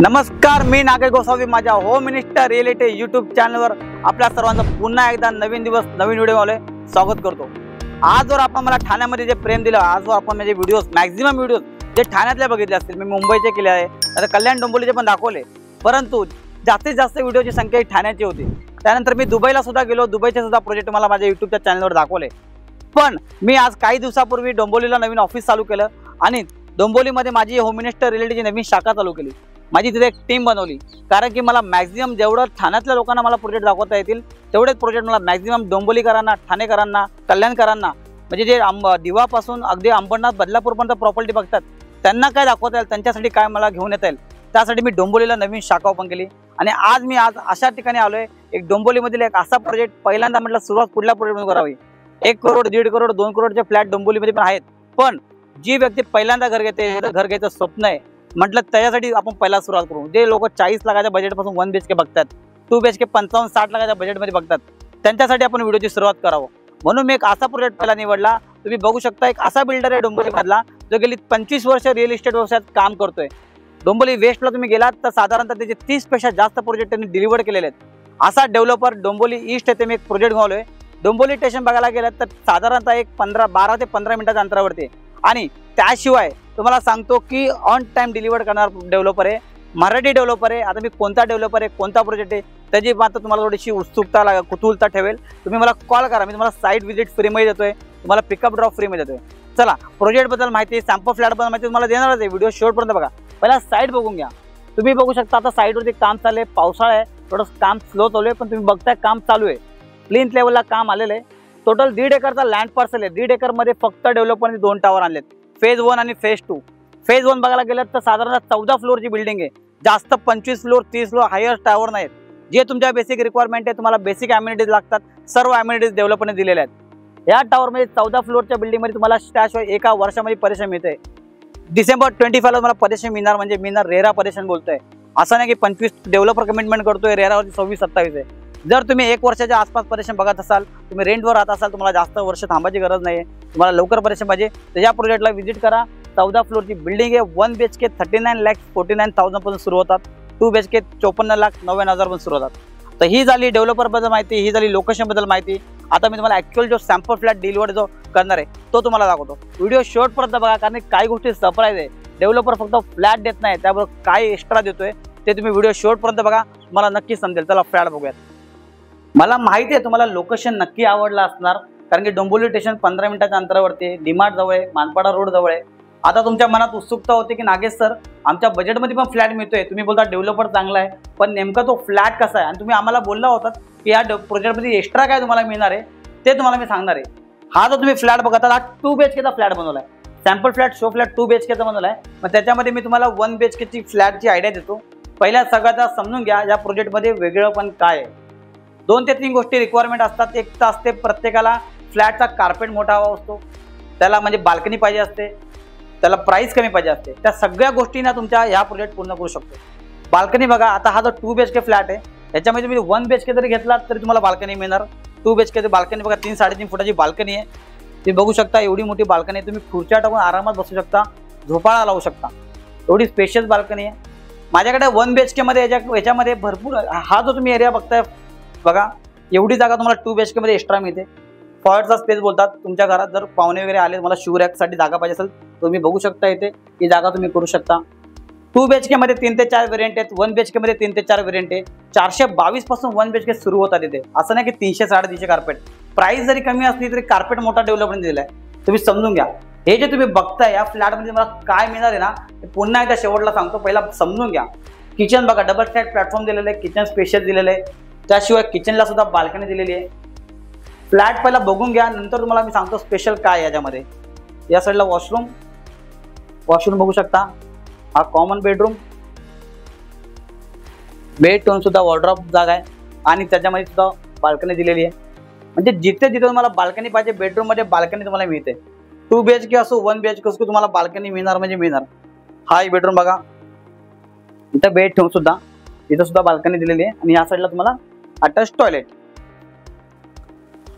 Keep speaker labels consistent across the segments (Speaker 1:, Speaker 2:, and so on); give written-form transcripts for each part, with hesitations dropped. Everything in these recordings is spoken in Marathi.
Speaker 1: नमस्कार, मी नागेश गोसावी माझ्या होम मिनिस्टर रिअलिटी यूट्यूब चॅनलवर आपल्या सर्वांचं पुन्हा एकदा नवीन दिवस नवीन व्हिडिओ मध्ये स्वागत करतो। आजवर आपण मला ठाण्यामध्ये जे प्रेम दिलं, आजवर आपण माझे व्हिडिओज मॅक्झिमम व्हिडिओज जे ठाण्यातले बघितले असतील, मी मुंबईचे केले आहे, आता कल्याण डोंबिवलीचे पण दाखवले, परंतु जास्तीत जास्त व्हिडिओची संख्या ठाण्याची होती। त्यानंतर मी दुबईला सुद्धा गेलो, दुबईचे सुद्धा प्रोजेक्ट मला माझ्या यूट्यूबच्या चॅनलवर दाखवले। पण मी आज काही दिवसापूर्वी डोंबिवलीला नवीन ऑफिस चालू केलं आणि डोंबिवलीमध्ये माझी होम मिनिस्टर रिलेटेडची नवीन शाखा चालू केली। माझी तिथे एक टीम बनवली, कारण की मला मॅक्झिमम जेवढं ठाण्यातल्या लोकांना मला प्रोजेक्ट दाखवता येतील तेवढेच प्रोजेक्ट मला मॅक्झिमम डोंबिवलीकरांना, ठाणेकरांना, कल्याणकरांना, म्हणजे जे दिवापासून अगदी अंबरनाथ बदलापूरपर्यंत प्रॉपर्टी बघतात त्यांना काय दाखवता येईल, त्यांच्यासाठी काय मला घेऊन येता येईल, त्यासाठी मी डोंबिवलीला नवीन शाखा ओपन केली। आणि आज मी अशा ठिकाणी आलोय, एक डोंबिवलीमधील एक असा प्रोजेक्ट पहिल्यांदा म्हटलं सुरुवात कुठल्या प्रोजेक्टमधून करावी। 1 करोड, 1.5 करोड, 2 करोडचे फ्लॅट डोंबिवलीमध्ये पण आहेत, पण जी व्यक्ती पहिल्यांदा घर घेते, घर घ्यायचं स्वप्न आहे म्हटलं, त्याच्यासाठी आपण पहिला सुरुवात करू। जे लोक 40 लाखाच्या बजेटपासून 1 BHK बघतात, 2 BHK 55-60 लाखाच्या बजेटमध्ये बघतात, त्यांच्यासाठी आपण व्हिडिओची सुरुवात करावं, म्हणून मी एक असा प्रोजेक्ट पहिला निवडला। तुम्ही बघू शकता, एक असा बिल्डर आहे डोंबिवलीमधला जो गेली 25 वर्ष रिअल इस्टेट व्यवसायात काम करतोय। डोंबिवली वेस्टला तुम्ही गेलात तर साधारणतः त्याचे 30 पेक्षा जास्त प्रोजेक्ट त्यांनी डिलिव्हर केलेले आहेत। असा डेव्हलपर डोंबिवली ईस्ट येथे मी एक प्रोजेक्ट घालवलोय। डोंबिवली स्टेशन बघायला गेलात तर साधारणतः एक 12 ते 15 मिनिटाच्या अंतरावरती, आणि त्याशिवाय तुम्हाला सांगतो की ऑन टाइम डिलिव्हर करणार डेव्हलपर आहे, मराठी डेव्हलपर आहे। आता मी कोणता डेव्हलपर आहे, कोणता प्रोजेक्ट आहे, त्याची मात्र तुम्हाला थोडीशी उत्सुकता कुतूहलता ठेवेल। तुम्ही मला कॉल करा, मी तुम्हाला साईट व्हिजिट फ्रीमध्ये देतोय, तुम्हाला पिकअप ड्रॉप फ्रीमध्ये देतोय। चला, प्रोजेक्ट बद्दल माहिती, सॅम्पल फ्लॅट बद्दल माहिती तुम्हाला देणारच आहे, व्हिडिओ शेवटपर्यंत बघा। पहिला साईट बघून घ्या। तुम्ही बघू शकता आता साईटवरती काम चालू आहे, पावसाळा आहे, थोडं काम स्लो चालू आहे, पण तुम्ही बघताय काम चालू आहे, प्लिंथ लेवलला काम आलेलं आहे। टोटल 1.5 एकरचा लँड पार्सल आहे। 1.5 एकरमध्ये फक्त डेव्हलपरने 2 टावर आणलेत, फेज 1 आणि फेज 2। फेज 1 बघायला गेलं तर साधारणतः 14 फ्लोअरची बिल्डिंग आहे, जास्त 25 फ्लोअर 30 फ्लोअर हायर टावर नाहीत। जे तुमच्या बेसिक रिक्वायरमेंट आहे, तुम्हाला बेसिक ॲम्युनिटीज लागतात, सर्व ॲम्युनिटीज डेव्हलपरने दिलेल्या आहेत। या टावरमध्ये 14 फ्लोअरच्या बिल्डिंगमध्ये तुम्हाला त्याशिवाय एका वर्षामध्ये परेशन मिळते। डिसेंबर 25 ला तुम्हाला परेशन मिळणार, म्हणजे मिळणार रेरा परेशन बोलतोय, असं नाही की 25 डेव्हलपर कमिटमेंट करतोय, रेरावरती 26-27 आहे। जर तुम्ही 1 वर्षाच्या आसपास परेशन बघत असाल, तुम्ही रेंटवर राहत असाल, तुम्हाला जास्त वर्ष थांबायची गरज नाही, तुम्हाला लवकर परेशन पाहिजे, तर या प्रोजेक्टला व्हिजिट करा। 14 फ्लोअरची बिल्डिंग आहे, 1 BHK 39,49,000 पासून सुरू होतात, 2 BHK 54,99,000 पासून सुरू होतात। तर ही झाली डेव्हलपर बद्दल माहिती, ही झाली लोकेशन बद्दल माहिती। आता मी तुम्हाला ॲक्च्युअल जो सॅम्पल फ्लॅट डिलिव्हर जो करणार आहे तो तुम्हाला दाखवतो। व्हिडिओ शेवटपर्यंत बघा, कारण काही गोष्टी सरप्राईज आहे। डेव्हलपर फक्त फ्लॅट देत नाही, त्याबरोबर काय एक्स्ट्रा देतोय ते तुम्ही व्हिडिओ शेवटपर्यंत बघा, तुम्हाला नक्की समजेल। चला फ्लॅट बघूयात। मला माहिती आहे तुम्हाला लोकेशन नक्की आवडलं असणार, कारण की डोंबिवली स्टेशन 15 मिनिटाच्या अंतरावरती, डीमार्ट जवळ आहे, मानपाडा रोड जवळ आहे। आता तुमच्या मनात उत्सुकता होते की नागेश सर, आमच्या बजेटमध्ये पण फ्लॅट मिळतोय, तुम्ही बोलता डेव्हलपर चांगला आहे, पण नेमका तो फ्लॅट कसा आहे, आणि तुम्ही आम्हाला बोलला होतात की या प्रोजेक्टमध्ये एक्स्ट्रा काय तुम्हाला मिळणार आहे ते तुम्हाला मी सांगणार आहे। हा जो तुम्ही फ्लॅट बघता, हा 2 BHKचा फ्लॅट बनवला आहे, सॅम्पल फ्लॅट, शो फ्लॅट 2 BHKचा बनवला आहे। मग त्याच्यामध्ये मी तुम्हाला 1 BHKची फ्लॅटची आयडिया देतो। पहिल्या सगळ्यात समजून घ्या या प्रोजेक्टमध्ये वेगळं पण काय आहे। 2 ते 3 गोष्टी रिक्वायरमेंट असतात। एक तर असते प्रत्येकाला फ्लॅटचा कार्पेट मोठा हवा असतो, त्याला म्हणजे बाल्कनी पाहिजे असते, त्याला प्राइस कमी पाहिजे असते, त्या सगळ्या गोष्टींना तुमच्या ह्या प्रोजेक्ट पूर्ण करू शकतो। बाल्कनी बघा, आता हा जो 2 BHK फ्लॅट आहे, याच्यामध्ये तुम्ही 1 BHK जरी घेतला तरी तुम्हाला बाल्कनी मिळणार। 2 BHK बाल्कनी बघा, 3-3.5 फुटाची बाल्कनी आहे, तुम्ही बघू शकता, एवढी मोठी बाल्कनी आहे, तुम्ही खुर्च्या टाकून आरामात बसू शकता, झोपाळा लावू शकता, एवढी स्पेशियस बाल्कनी आहे। माझ्याकडे 1 BHK मध्ये याच्यामध्ये भरपूर, हा जो तुम्ही एरिया बघताय बघा, एवढी जागा तुम्हाला 2 BHK मध्ये एक्स्ट्रा मिळते। फॉयरचा स्पेस बोलतात, तुमच्या घरात जर पाहुणे वगैरे आले, तुम्हाला शू रॅकसाठी जागा पाहिजे असेल, तुम्ही बघू शकता इथे ही जागा तुम्ही करू शकता। 2 BHK मध्ये 3 ते 4 व्हेरियंट आहेत, 1 BHK मध्ये 3 ते 4 व्हेरियंट आहे। 422 पासून 1 BHK सुरू होतात इथे, असं नाही की 300-350 कार्पेट। प्राइस जरी कमी असली तरी कार्पेट मोठा डेव्हलपमेंट दिलाय, तुम्ही समजून घ्या। हे जे तुम्ही बघताय या फ्लॅटमध्ये मला काय मिळणार आहे ना, पुन्हा एकदा शेवटला सांगतो, पहिला समजून घ्या। किचन बघा, डबल स्टॅक प्लॅटफॉर्म दिलेलं आहे, किचन स्पेशल दिलेलं आहे, त्याशिवाय किचनला सुद्धा बाल्कनी दिलेली आहे। फ्लॅट पहिला बघून घ्या, नंतर तुम्हाला मी सांगतो स्पेशल काय याच्यामध्ये। या साईडला वॉशरूम बघू शकता, हा कॉमन बेडरूम, बेड ठेवून सुद्धा वॉर्डरोब जागा आहे, आणि त्याच्यामध्ये सुद्धा बाल्कनी दिलेली आहे। म्हणजे जिथे जिथे तुम्हाला बाल्कनी पाहिजे, बेडरूम मध्ये बाल्कनी तुम्हाला मिळते। 2 BHK असो 1 BHK असो, तुम्हाला बाल्कनी मिळणार म्हणजे मिळणार। हा एक बेडरूम बघा, इथं बेड ठेवून सुद्धा इथं सुद्धा बाल्कनी दिलेली आहे, आणि या साईडला तुम्हाला अटॅच टॉयलेट।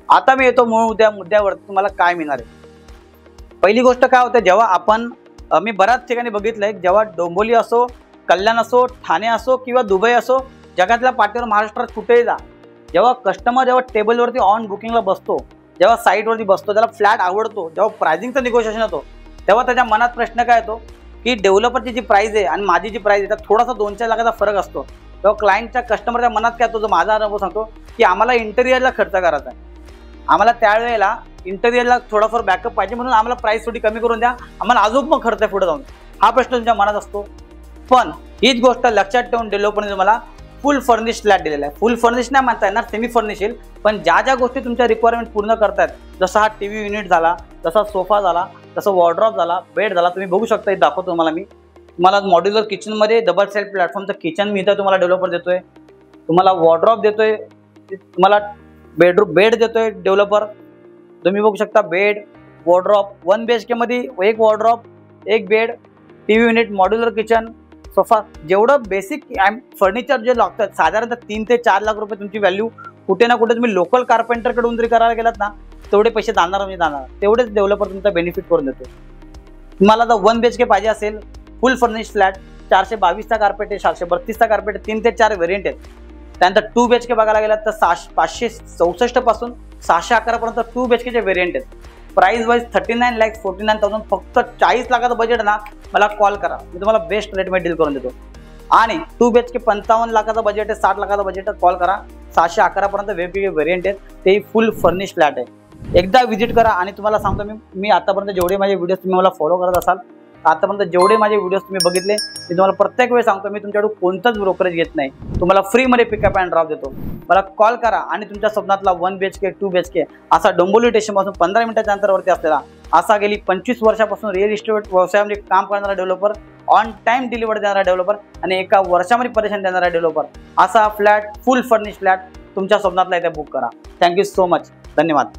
Speaker 1: आता मी येतो मूळ मुद्द्यावर, तुम्हाला काय मिळणार आहे। पहिली गोष्ट काय होते, जेव्हा आपण मी बऱ्याच ठिकाणी बघितलंय, जेव्हा डोंबिवली असो कल्याण असो, ठाणे असो किंवा दुबई असो, जगातल्या पाठीवर महाराष्ट्रात कुठेही जा, जेव्हा कस्टमर जेव्हा टेबलवरती ऑन बुकिंगला बसतो, जेव्हा साईटवरती बसतो, त्याला फ्लॅट आवडतो, जेव्हा प्राइसिंगचं निगोशिएशन होतो, तेव्हा त्याच्या मनात प्रश्न काय येतो की डेव्हलपरची जी प्राइस आहे आणि माझी जी प्राइस आहे त्यात थोडासा 2-4 लाखाचा फरक असतो. तेव्हा क्लायंटच्या कस्टमरच्या मनात काय येतो, जो माझा अनुभव सांगतो की आम्हाला इंटेरियरला खर्च करायचा आहे, आम्हाला त्यावेळेला इंटेरियरला थोडाफार बॅकअप पाहिजे, म्हणून आम्हाला प्राइस थोडी कमी करून द्या, आम्हाला अजून मग खर्च पुढे जाऊन. हा प्रश्न तुमच्या मनात असतो. पण हीच गोष्ट लक्षात ठेवून डेव्हलपरने तुम्हाला फुल फर्निश फ्लॅट दिलेला आहे. फुल फर्निश नाही म्हणता येणार, सेमी फर्निश येईल, पण ज्या ज्या गोष्टी तुमच्या रिक्वायरमेंट पूर्ण करतायत, जसा हा टीव्ही युनिट झाला, जसा सोफा झाला, जसा वॉर्ड्रॉप झाला, बेड झाला, तुम्ही बघू शकता. इथे दाखवतो तुम्हाला मी. तुम्हाला मॉड्युलर किचनमध्ये डबल साइड प्लॅटफॉर्मचं किचन मी इथं तुम्हाला डेव्हलपर देतोय, तुम्हाला वॉर्ड्रॉप देतोय, तुम्हाला बेड देतोय डेव्हलपर. तुम्ही बघू शकता बेड, वॉर्ड्रॉप, 1 BHK मध्ये 1 wardrobe, 1 bed, TV unit, modular kitchen, sofa. जेवढं बेसिक फर्निचर जे लागतात, साधारणतः 3 ते 4 लाख रुपये तुमची व्हॅल्यू कुठे ना कुठे तुम्ही लोकल कार्पेंटरकडून जरी करायला गेलात ना, तेवढे पैसे जाणार म्हणजे जाणार. तेवढेच डेव्हलपर तुमचा बेनिफिट करून देतो. तुम्हाला जर 1 BHK पाहिजे असेल, फुल फर्निश फ्लॅट, 422चा कार्पेट आहे, 732चा कार्पेट आहे, 3 ते 4 व्हेरियंट आहेत. त्यानंतर 2 BHK बघायला गेलात तर 564 पासून 611 पर्यंत 2 BHKचे व्हेरियंट आहेत. प्राइस वाईज 39,49,000, फक्त 40 लाखाचं बजेट ना, मला कॉल करा, मी तुम्हाला बेस्ट रेटमध्ये डील करून देतो. आणि 2 BHK 55 लाखाचं बजेट आहे, 60 लाखाचं बजेट आहे, कॉल करा. 611 पर्यंत वेगवेगळे व्हेरियंट आहेत, तेही फुल फर्निश फ्लॅट आहे. एकदा व्हिजिट करा. आणि तुम्हाला सांगतो मी आतापर्यंत जेवढे माझे व्हिडिओज तुम्ही मला फॉलो करत असाल, आतापर्यंत जेवढे माझे व्हिडिओज तुम्ही बघितले, मी तुम्हाला प्रत्येक वेळी सांगतो, मी तुमच्याकडून कोणताच ब्रोकरेज घेत नाही, तुम्हाला फ्रीमध्ये पिकअप अँड ड्रॉप देतो. मला कॉल करा आणि तुमच्या स्वप्नातला 1 BHK 2 BHK असा डोंबिवली स्टेशनपासून 15 मिनिटाच्या अंतरावरती असलेला, असा गेली 25 वर्षापासून रिअल इस्टेट व्यवसायामध्ये काम करणारा डेव्हलपर, ऑन टाइम डिलिव्हरी देणारा डेव्हलपर आणि 1 वर्षामध्ये परेशान देणारा डेव्हलपर, असा फ्लॅट, फुल फर्निश फ्लॅट तुमच्या स्वप्नातला इथे बुक करा. Thank you so much. धन्यवाद.